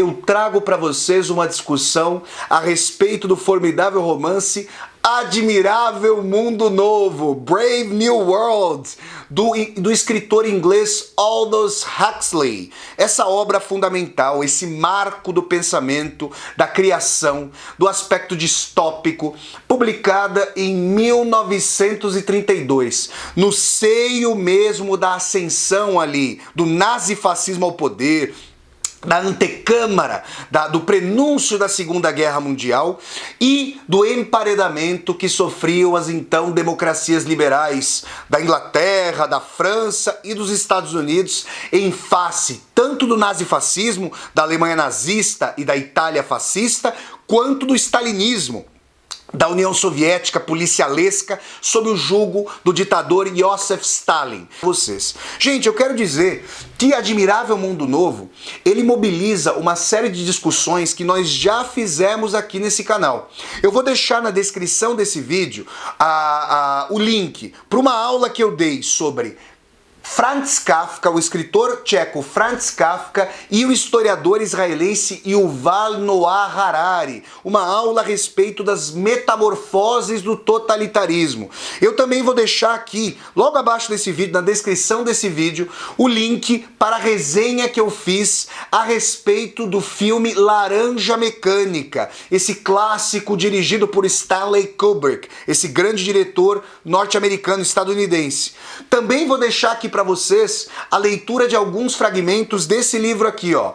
Eu trago para vocês uma discussão a respeito do formidável romance Admirável Mundo Novo, Brave New World, do escritor inglês Aldous Huxley. Essa obra fundamental, esse marco do pensamento, da criação, do aspecto distópico, publicada em 1932, no seio mesmo da ascensão ali, do nazifascismo ao poder, da antecâmara, do prenúncio da Segunda Guerra Mundial e do emparedamento que sofriam as então democracias liberais da Inglaterra, da França e dos Estados Unidos em face tanto do nazifascismo, da Alemanha nazista e da Itália fascista, quanto do stalinismo, da União Soviética policialesca sob o jugo do ditador Joseph Stalin. Gente, eu quero dizer que Admirável Mundo Novo, ele mobiliza uma série de discussões que nós já fizemos aqui nesse canal. Eu vou deixar na descrição desse vídeo o link para uma aula que eu dei sobre Franz Kafka, o escritor tcheco Franz Kafka e o historiador israelense Yuval Noah Harari, uma aula a respeito das metamorfoses do totalitarismo. Eu também vou deixar aqui, logo abaixo desse vídeo, na descrição desse vídeo, o link para a resenha que eu fiz a respeito do filme Laranja Mecânica, esse clássico dirigido por Stanley Kubrick, esse grande diretor norte-americano estadunidense. Também vou deixar aqui para vocês a leitura de alguns fragmentos desse livro aqui, ó,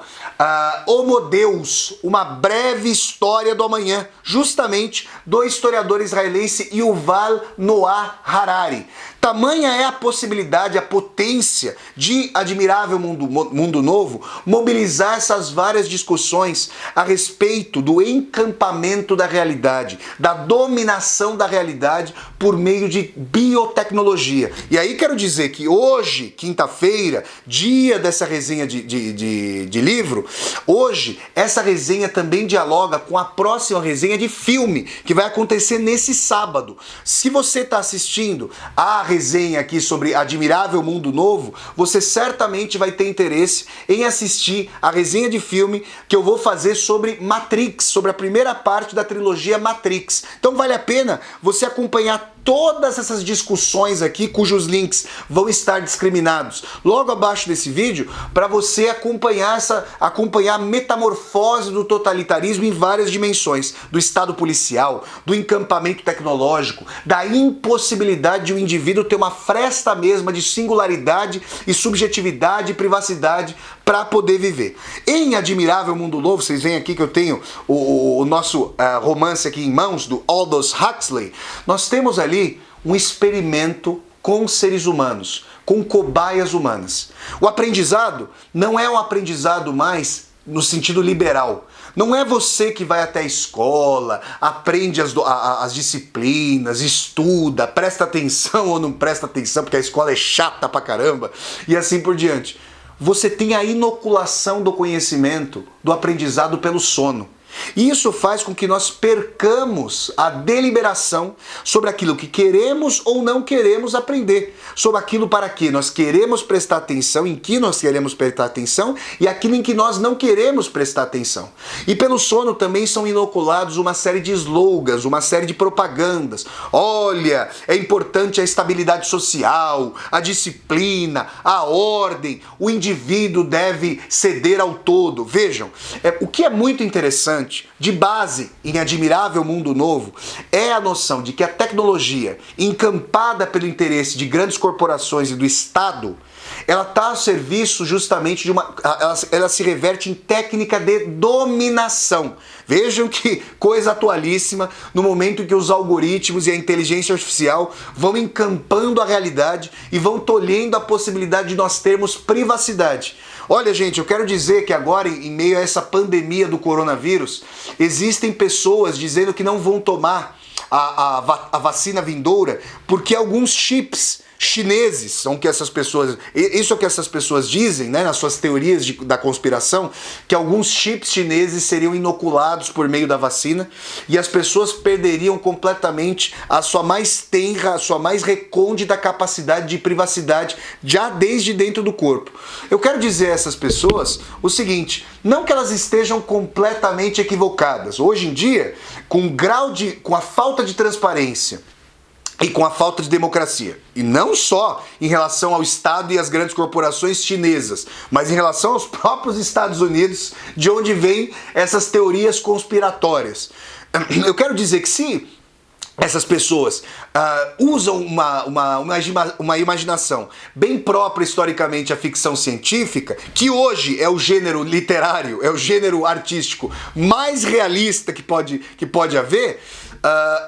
Homo Deus, uma breve história do amanhã, justamente do historiador israelense Yuval Noah Harari. Tamanha é a possibilidade, a potência de Admirável Mundo Novo mobilizar essas várias discussões a respeito do encampamento da realidade, da dominação da realidade por meio de biotecnologia. E aí quero dizer que hoje, quinta-feira, dia dessa resenha de livro, hoje essa resenha também dialoga com a próxima resenha de filme, que vai acontecer nesse sábado. Se você está assistindo a resenha aqui sobre Admirável Mundo Novo, você certamente vai ter interesse em assistir a resenha de filme que eu vou fazer sobre Matrix, sobre a primeira parte da trilogia Matrix. Então vale a pena você acompanhar todas essas discussões aqui, cujos links vão estar discriminados logo abaixo desse vídeo, para você acompanhar a metamorfose do totalitarismo em várias dimensões, do Estado policial, do encampamento tecnológico, da impossibilidade de um indivíduo ter uma fresta mesma de singularidade e subjetividade e privacidade para poder viver. Em Admirável Mundo Novo, vocês veem aqui que eu tenho o nosso romance aqui em mãos, do Aldous Huxley, nós temos ali um experimento com seres humanos, com cobaias humanas. O aprendizado não é um aprendizado mais no sentido liberal. Não é você que vai até a escola, aprende as disciplinas, estuda, presta atenção ou não presta atenção, porque a escola é chata pra caramba, e assim por diante. Você tem a inoculação do conhecimento, do aprendizado pelo sono. E isso faz com que nós percamos a deliberação sobre aquilo que queremos ou não queremos aprender, sobre aquilo para que nós queremos prestar atenção, em que nós queremos prestar atenção e aquilo em que nós não queremos prestar atenção. E pelo sono também são inoculados uma série de slogans, uma série de propagandas. Olha, é importante a estabilidade social, a disciplina, a ordem, o indivíduo deve ceder ao todo. Vejam, o que é muito interessante de base em Admirável Mundo Novo é a noção de que a tecnologia, encampada pelo interesse de grandes corporações e do Estado, ela está a serviço justamente de ela se reverte em técnica de dominação. Vejam que coisa atualíssima no momento em que os algoritmos e a inteligência artificial vão encampando a realidade e vão tolhendo a possibilidade de nós termos privacidade. Olha, gente, eu quero dizer que agora, em meio a essa pandemia do coronavírus, existem pessoas dizendo que não vão tomar a vacina vindoura porque alguns chips chineses, são que essas pessoas, isso é o que essas pessoas dizem, né, nas suas teorias da conspiração, que alguns chips chineses seriam inoculados por meio da vacina e as pessoas perderiam completamente a sua mais tenra, a sua mais recôndita capacidade de privacidade já desde dentro do corpo. Eu quero dizer a essas pessoas o seguinte, não que elas estejam completamente equivocadas. Hoje em dia, com a falta de transparência e com a falta de democracia. E não só em relação ao Estado e às grandes corporações chinesas, mas em relação aos próprios Estados Unidos, de onde vêm essas teorias conspiratórias. Eu quero dizer que se essas pessoas usam uma imaginação bem própria historicamente à ficção científica, que hoje é o gênero literário, é o gênero artístico mais realista que pode haver,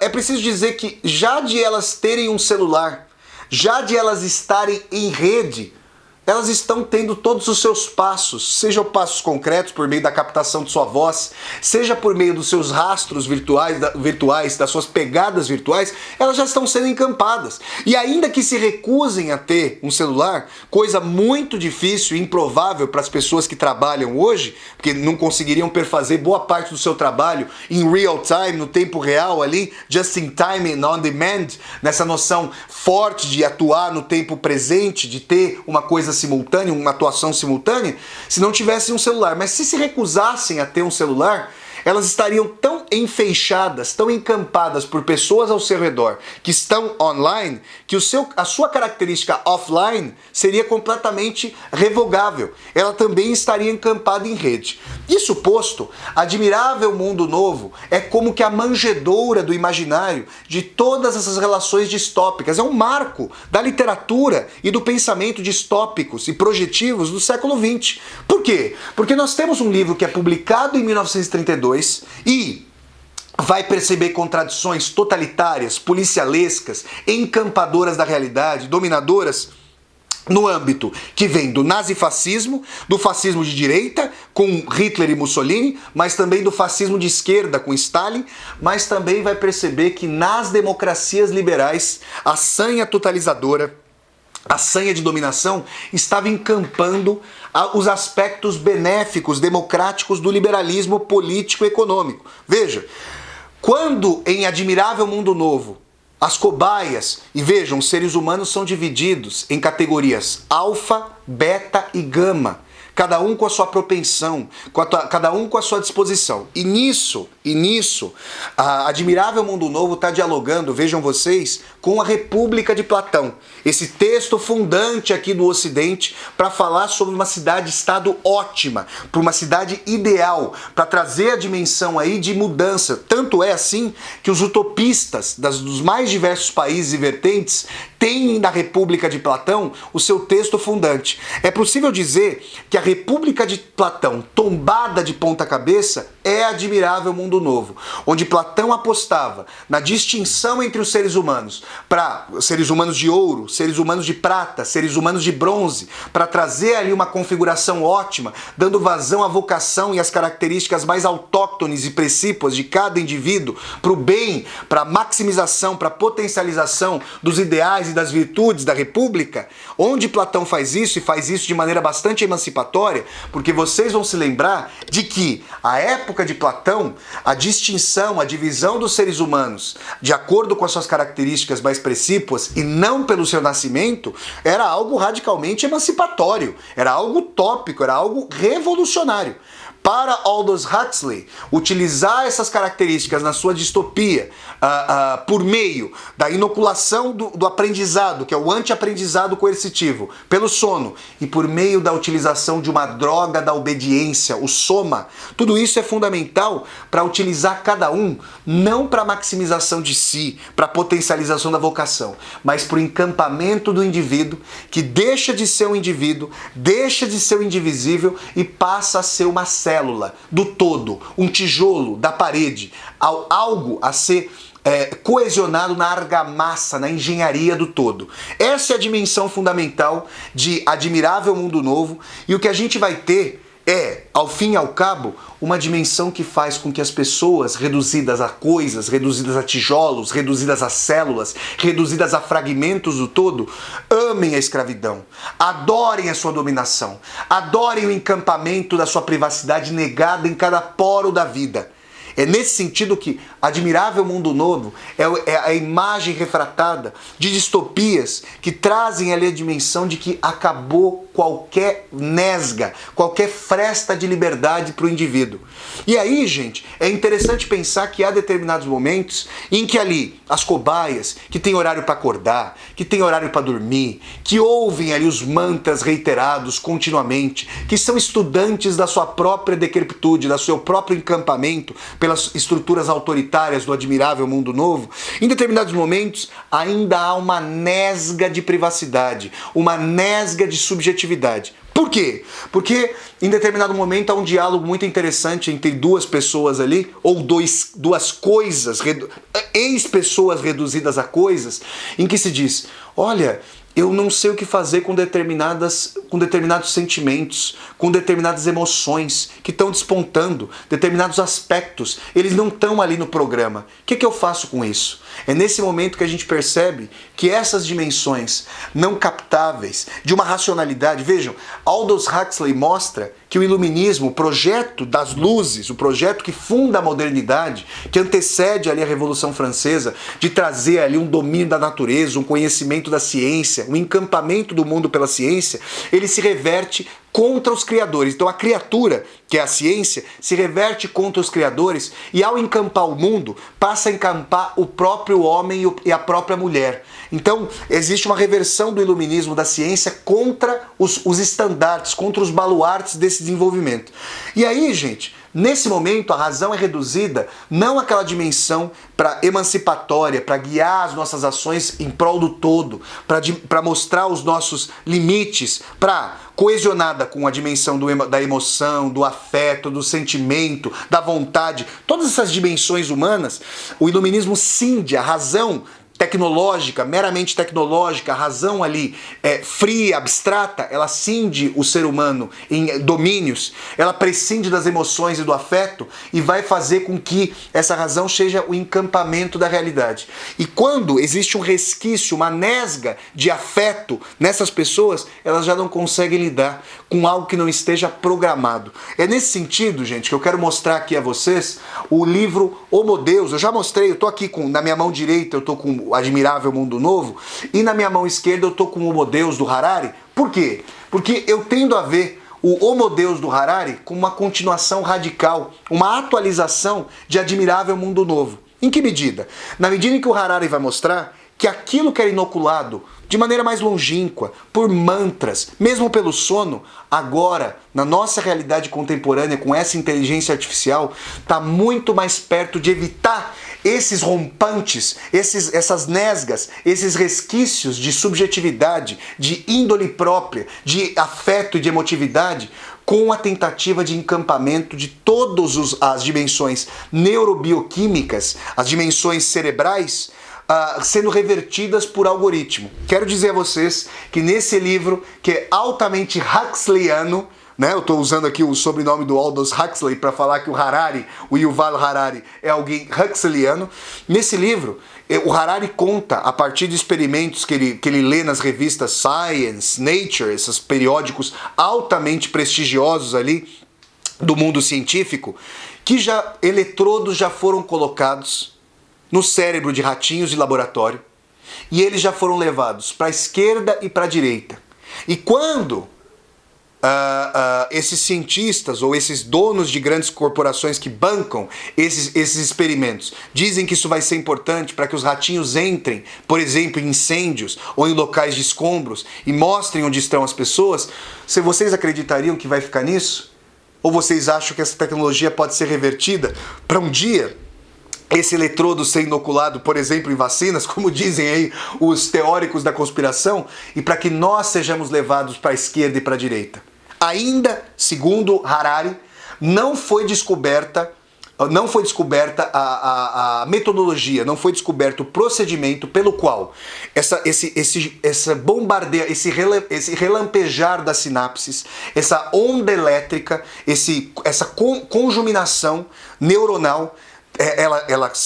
é preciso dizer que já de elas terem um celular, já de elas estarem em rede, elas estão tendo todos os seus passos, sejam passos concretos por meio da captação de sua voz, seja por meio dos seus rastros virtuais, das suas pegadas virtuais, elas já estão sendo encampadas. E ainda que se recusem a ter um celular, coisa muito difícil e improvável para as pessoas que trabalham hoje, porque não conseguiriam perfazer boa parte do seu trabalho em real time, no tempo real ali, just in time and on demand, nessa noção forte de atuar no tempo presente, de ter uma coisa simultânea, uma atuação simultânea, se não tivessem um celular. Mas se recusassem a ter um celular, elas estariam tão enfeixadas, tão encampadas por pessoas ao seu redor que estão online, que a sua característica offline seria completamente revogável. Ela também estaria encampada em rede. Isso posto, Admirável Mundo Novo é como que a manjedoura do imaginário de todas essas relações distópicas. É um marco da literatura e do pensamento distópicos e projetivos do século XX. Por quê? Porque nós temos um livro que é publicado em 1932 e vai perceber contradições totalitárias, policialescas, encampadoras da realidade, dominadoras, no âmbito que vem do nazifascismo, do fascismo de direita, com Hitler e Mussolini, mas também do fascismo de esquerda, com Stalin, mas também vai perceber que nas democracias liberais, a sanha totalizadora, a sanha de dominação estava encampando os aspectos benéficos, democráticos do liberalismo político e econômico. Veja, quando em Admirável Mundo Novo, as cobaias, e vejam, os seres humanos são divididos em categorias alfa, beta e gama, cada um com a sua propensão, cada um com a sua disposição. E nisso, a Admirável Mundo Novo está dialogando, vejam vocês, com a República de Platão. Esse texto fundante aqui do Ocidente para falar sobre uma cidade-estado ótima, para uma cidade ideal, para trazer a dimensão aí de mudança. Tanto é assim que os utopistas dos mais diversos países e vertentes têm na República de Platão o seu texto fundante. É possível dizer que a República de Platão, tombada de ponta cabeça, é Admirável Mundo Novo, onde Platão apostava na distinção entre os seres humanos, para seres humanos de ouro, seres humanos de prata, seres humanos de bronze, para trazer ali uma configuração ótima, dando vazão à vocação e às características mais autóctones e precípuas de cada indivíduo, para o bem, para a maximização, para a potencialização dos ideais e das virtudes da República. Onde Platão faz isso, e faz isso de maneira bastante emancipatória, porque vocês vão se lembrar de que a época de Platão, a distinção, a divisão dos seres humanos, de acordo com as suas características mais precípuas e não pelo seu nascimento, era algo radicalmente emancipatório, era algo utópico, era algo revolucionário. Para Aldous Huxley, utilizar essas características na sua distopia por meio da inoculação do aprendizado, que é o anti-aprendizado coercitivo, pelo sono, e por meio da utilização de uma droga da obediência, o soma, tudo isso é fundamental para utilizar cada um, não para maximização de si, para potencialização da vocação, mas para o encampamento do indivíduo, que deixa de ser um indivíduo, deixa de ser um indivisível e passa a ser uma célula do todo, um tijolo da parede, algo a ser coesionado na argamassa, na engenharia do todo. Essa é a dimensão fundamental de Admirável Mundo Novo, e o que a gente vai ter é, ao fim e ao cabo, uma dimensão que faz com que as pessoas, reduzidas a coisas, reduzidas a tijolos, reduzidas a células, reduzidas a fragmentos do todo, amem a escravidão, adorem a sua dominação, adorem o encampamento da sua privacidade negada em cada poro da vida. É nesse sentido que Admirável Mundo Novo é a imagem refratada de distopias que trazem ali a dimensão de que acabou qualquer nesga, qualquer fresta de liberdade para o indivíduo. E aí, gente, é interessante pensar que há determinados momentos em que ali as cobaias, que têm horário para acordar, que têm horário para dormir, que ouvem ali os mantras reiterados continuamente, que são estudantes da sua própria decrepitude, do seu próprio encampamento, pelas estruturas autoritárias do Admirável Mundo Novo, em determinados momentos ainda há uma nesga de privacidade, uma nesga de subjetividade. Por quê? Porque em determinado momento há um diálogo muito interessante entre duas pessoas ali, ou duas coisas, ex-pessoas reduzidas a coisas, em que se diz, olha, eu não sei o que fazer com determinados sentimentos, com determinadas emoções que estão despontando, determinados aspectos, eles não estão ali no programa. O que eu faço com isso? É nesse momento que a gente percebe que essas dimensões não captáveis, de uma racionalidade, vejam, Aldous Huxley mostra que o iluminismo, o projeto das luzes, o projeto que funda a modernidade, que antecede ali a Revolução Francesa, de trazer ali um domínio da natureza, um conhecimento da ciência, um encampamento do mundo pela ciência, ele se reverte contra os criadores. Então a criatura, que é a ciência, se reverte contra os criadores e ao encampar o mundo, passa a encampar o próprio homem e a própria mulher. Então existe uma reversão do iluminismo da ciência contra os estandartes, contra os baluartes desse desenvolvimento. E aí, gente, nesse momento a razão é reduzida não àquela dimensão para emancipatória, para guiar as nossas ações em prol do todo, para mostrar os nossos limites, para coesionada com a dimensão da emoção, do afeto, do sentimento, da vontade, todas essas dimensões humanas, o iluminismo cinde a razão tecnológica, meramente tecnológica, a razão ali fria, abstrata, ela cinde o ser humano em domínios, ela prescinde das emoções e do afeto e vai fazer com que essa razão seja o encampamento da realidade. E quando existe um resquício, uma nesga de afeto nessas pessoas, elas já não conseguem lidar com algo que não esteja programado. É nesse sentido, gente, que eu quero mostrar aqui a vocês o livro Homo Deus. Eu já mostrei, eu tô aqui na minha mão direita, eu tô com o Admirável Mundo Novo, e na minha mão esquerda eu tô com o Homo Deus do Harari. Por quê? Porque eu tendo a ver o Homo Deus do Harari como uma continuação radical, uma atualização de Admirável Mundo Novo. Em que medida? Na medida em que o Harari vai mostrar que aquilo que era inoculado de maneira mais longínqua, por mantras, mesmo pelo sono, agora, na nossa realidade contemporânea, com essa inteligência artificial, está muito mais perto de evitar esses rompantes, essas nesgas, esses resquícios de subjetividade, de índole própria, de afeto e de emotividade, com a tentativa de encampamento de todas as dimensões neurobioquímicas, as dimensões cerebrais, sendo revertidas por algoritmo. Quero dizer a vocês que nesse livro, que é altamente huxleyano, né? Eu estou usando aqui o sobrenome do Aldous Huxley para falar que o Harari, o Yuval Harari, é alguém huxleyano. Nesse livro, o Harari conta, a partir de experimentos que ele lê nas revistas Science, Nature, esses periódicos altamente prestigiosos ali do mundo científico, que eletrodos já foram colocados no cérebro de ratinhos de laboratório e eles já foram levados para a esquerda e para a direita. E quando esses cientistas ou esses donos de grandes corporações que bancam esses experimentos dizem que isso vai ser importante para que os ratinhos entrem, por exemplo, em incêndios ou em locais de escombros e mostrem onde estão as pessoas, se vocês acreditariam que vai ficar nisso? Ou vocês acham que essa tecnologia pode ser revertida para um dia esse eletrodo ser inoculado, por exemplo, em vacinas, como dizem aí os teóricos da conspiração, e para que nós sejamos levados para a esquerda e para a direita? Ainda, segundo Harari, não foi descoberta não foi descoberta a metodologia, não foi descoberto o procedimento pelo qual esse bombardeio, esse relampejar das sinapses, essa onda elétrica, essa conjuminação neuronal,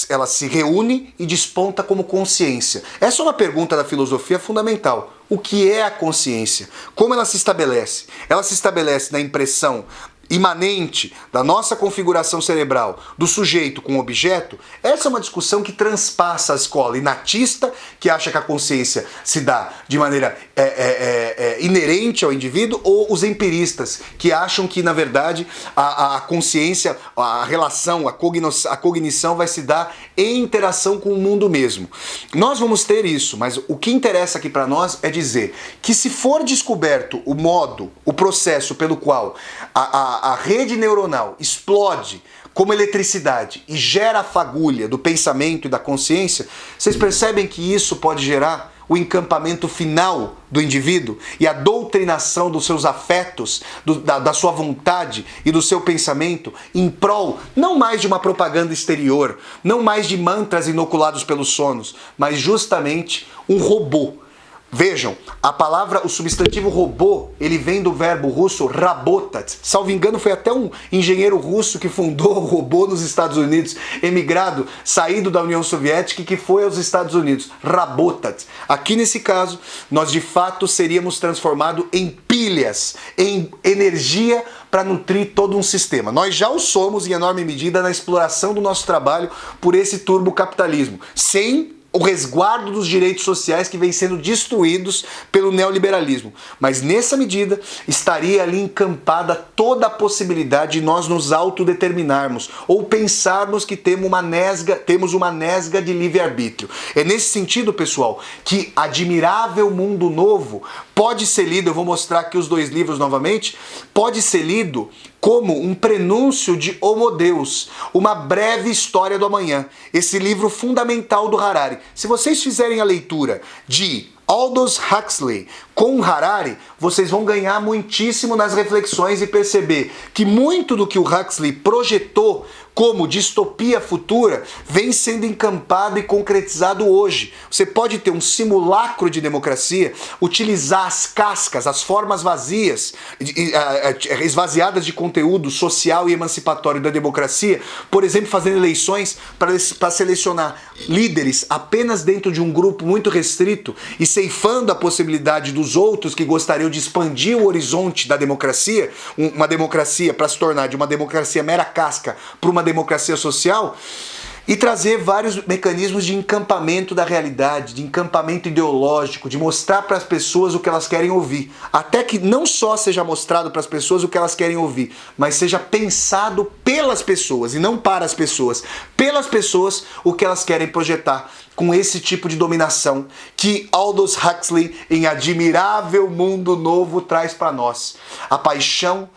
ela se reúne e desponta como consciência. Essa é uma pergunta da filosofia fundamental. O que é a consciência? Como ela se estabelece? Ela se estabelece na impressão imanente da nossa configuração cerebral do sujeito com o objeto. Essa é uma discussão que transpassa a escola inatista, que acha que a consciência se dá de maneira inerente ao indivíduo, ou os empiristas, que acham que, na verdade, a consciência, a relação, a cognição vai se dar em interação com o mundo mesmo. Nós vamos ter isso, mas o que interessa aqui para nós é dizer que, se for descoberto o modo, o processo pelo qual a rede neuronal explode como eletricidade e gera a fagulha do pensamento e da consciência, vocês percebem que isso pode gerar o encampamento final do indivíduo e a doutrinação dos seus afetos, da sua vontade e do seu pensamento em prol não mais de uma propaganda exterior, não mais de mantras inoculados pelos sonos, mas justamente um robô. Vejam, o substantivo robô, ele vem do verbo russo rabotat. Salvo engano, foi até um engenheiro russo que fundou o robô nos Estados Unidos, emigrado, saído da União Soviética e que foi aos Estados Unidos. Rabotat. Aqui nesse caso, nós de fato seríamos transformados em pilhas, em energia para nutrir todo um sistema. Nós já o somos em enorme medida na exploração do nosso trabalho por esse turbocapitalismo, sem o resguardo dos direitos sociais que vem sendo destruídos pelo neoliberalismo. Mas nessa medida estaria ali encampada toda a possibilidade de nós nos autodeterminarmos ou pensarmos que temos uma nesga de livre-arbítrio. É nesse sentido, pessoal, que Admirável Mundo Novo pode ser lido, eu vou mostrar aqui os dois livros novamente, pode ser lido como um prenúncio de Homo Deus, uma breve história do amanhã, esse livro fundamental do Harari. Se vocês fizerem a leitura de Aldous Huxley com Harari, vocês vão ganhar muitíssimo nas reflexões e perceber que muito do que o Huxley projetou como distopia futura vem sendo encampado e concretizado hoje. Você pode ter um simulacro de democracia, utilizar as cascas, as formas vazias, esvaziadas de conteúdo social e emancipatório da democracia, por exemplo, fazendo eleições para selecionar líderes apenas dentro de um grupo muito restrito e ceifando a possibilidade dos outros que gostariam de expandir o horizonte da democracia, uma democracia para se tornar de uma democracia mera casca para uma democracia social, e trazer vários mecanismos de encampamento da realidade, de encampamento ideológico, de mostrar para as pessoas o que elas querem ouvir. Até que não só seja mostrado para as pessoas o que elas querem ouvir, mas seja pensado pelas pessoas e não para as pessoas. Pelas pessoas o que elas querem projetar com esse tipo de dominação que Aldous Huxley, em Admirável Mundo Novo, traz para nós. A paixão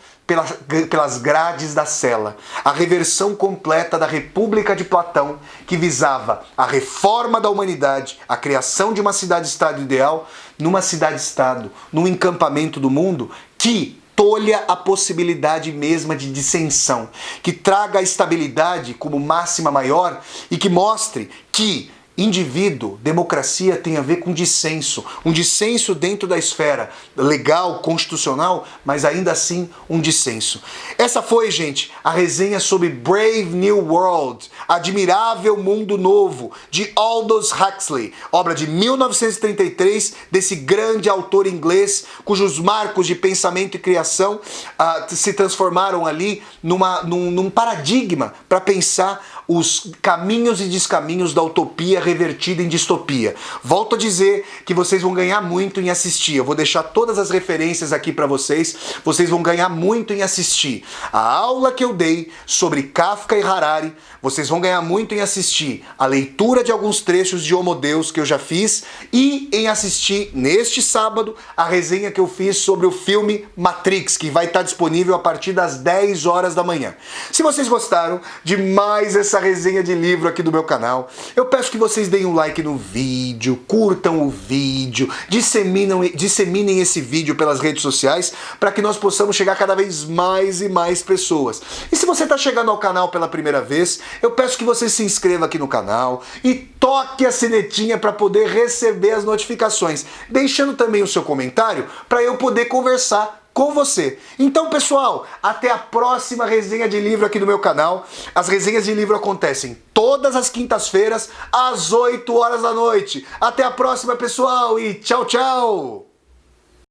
pelas grades da cela, a reversão completa da República de Platão, que visava a reforma da humanidade, a criação de uma cidade-estado ideal, numa cidade-estado, num encampamento do mundo que tolha a possibilidade mesma de dissensão, que traga a estabilidade como máxima maior e que mostre que indivíduo, democracia tem a ver com dissenso. Um dissenso dentro da esfera legal, constitucional, mas ainda assim um dissenso. Essa foi, gente, a resenha sobre Brave New World, Admirável Mundo Novo, de Aldous Huxley, obra de 1933 desse grande autor inglês, cujos marcos de pensamento e criação se transformaram ali num paradigma para pensar os caminhos e descaminhos da utopia revertida em distopia. Volto a dizer que vocês vão ganhar muito em assistir. Eu vou deixar todas as referências aqui para vocês. Vocês vão ganhar muito em assistir a aula que eu dei sobre Kafka e Harari. Vocês vão ganhar muito em assistir a leitura de alguns trechos de Homo Deus que eu já fiz e em assistir neste sábado a resenha que eu fiz sobre o filme Matrix, que vai estar disponível a partir das 10 horas da manhã. Se vocês gostaram de mais essa resenha de livro aqui do meu canal, eu peço que vocês vocês deem um like no vídeo, curtam o vídeo, disseminem esse vídeo pelas redes sociais para que nós possamos chegar cada vez mais e mais pessoas. E se você está chegando ao canal pela primeira vez, eu peço que você se inscreva aqui no canal e toque a sinetinha para poder receber as notificações, deixando também o seu comentário para eu poder conversar com você. Então, pessoal, até a próxima resenha de livro aqui no meu canal. As resenhas de livro acontecem todas as quintas-feiras, às 8 horas da noite. Até a próxima, pessoal, e tchau, tchau!